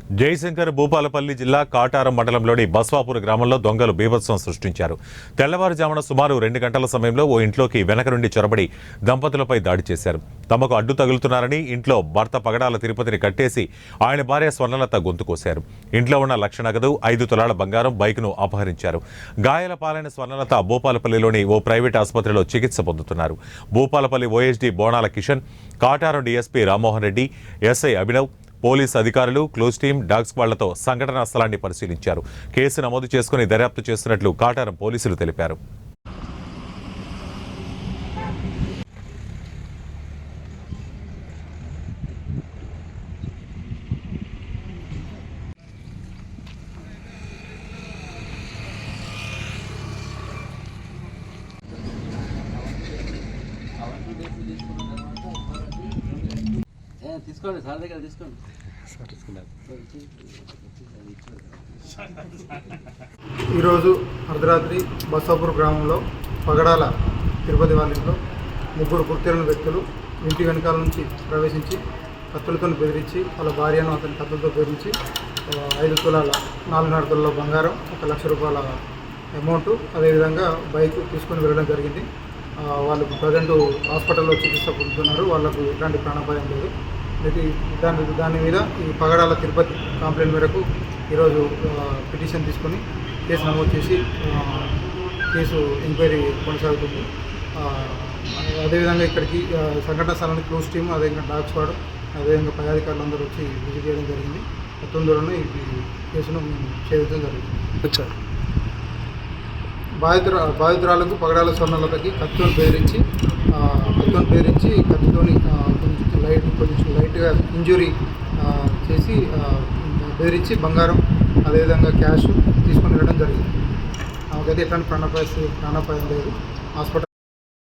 జయశంకర్ భూపాలపల్లి జిల్లా కాటారం మండలంలోని బస్వాపూర్ గ్రామంలో దొంగలు బీభత్సం సృష్టించారు. తెల్లవారుజామున సుమారు 2 గంటల సమయంలో ఓ ఇంట్లోకి వెనక నుండి చొరబడి దంపతులపై దాడి చేశారు. తమకు అడ్డు తగులుతున్నారని ఇంట్లో భర్త పగడాల తిరుపతిని కట్టేసి ఆయన భార్య స్వర్ణలత గొంతు కోశారు. ఇంట్లో ఉన్న 1 లక్ష నగదు, 5 తులాల బంగారం, బైక్ను అపహరించారు. గాయాల పాలైన స్వర్ణలత భూపాలపల్లిలోని ఓ ప్రైవేట్ ఆసుపత్రిలో చికిత్స పొందుతున్నారు. భూపాలపల్లి ఓఎస్డీ బోనాల Kishan, Kataram DSP Rammohan Reddy, SI Abhinav, police అధికారులు, క్లోజ్ టీం, డాగ్ స్క్వాడ్లతో సంఘటనా స్థలాన్ని పరిశీలించారు. కేసు నమోదు చేసుకుని దర్యాప్తు చేస్తున్నట్లు కాటారం పోలీసులు తెలిపారు. తీసుకోండి సార్ దగ్గర తీసుకోండి. ఈరోజు అర్ధరాత్రి బస్సాపూర్ గ్రామంలో పగడాల తిరుపతి వాళ్ళ ఇంట్లో 3 గుర్తెరిగిన వ్యక్తులు ఇంటి వెనకాల నుంచి ప్రవేశించి కత్తులతో బెదిరించి వాళ్ళ భార్యను అతని కత్తులతో బెదిరించి 5 తులాల 4.5 తులాల బంగారం, 1 లక్ష రూపాయల అమౌంట్, అదేవిధంగా బైక్ తీసుకొని వెళ్ళడం జరిగింది. వాళ్ళు ప్రజెంట్ హాస్పిటల్లో చికిత్స పొందుతున్నారు. వాళ్ళకు ఎలాంటి ప్రాణాపాయం లేదు. దాని మీద ఈ పగడాల తిరుపతి కంప్లైంట్ మేరకు ఈరోజు పిటిషన్ తీసుకొని కేసు నమోదు చేసి కేసు ఎంక్వైరీ కొనసాగుతుంది. అదేవిధంగా ఇక్కడికి సంఘటన స్థలానికి క్లోజ్ టీమ్, అదేవిధంగా డాగ్ స్క్వాడ్, అదేవిధంగా పై అధికారులు అందరూ వచ్చి విజిట్ చేయడం జరిగింది. తొందరలోనే ఈ కేసును మేము ఛేదించడం జరుగుతుంది. బాధితురాలకు పగడాల స్వర్ణలతకి కత్తితో బెదిరించి కత్తితోని కొంచెం లైట్గా ఇంజురీ చేసి బెదిరించి బంగారం, అదేవిధంగా క్యాష్ తీసుకొని వెళ్ళడం జరిగింది. ఆమెకైతే ఎట్లాంటి ప్రాణాపాయం లేదు. హాస్పిటల్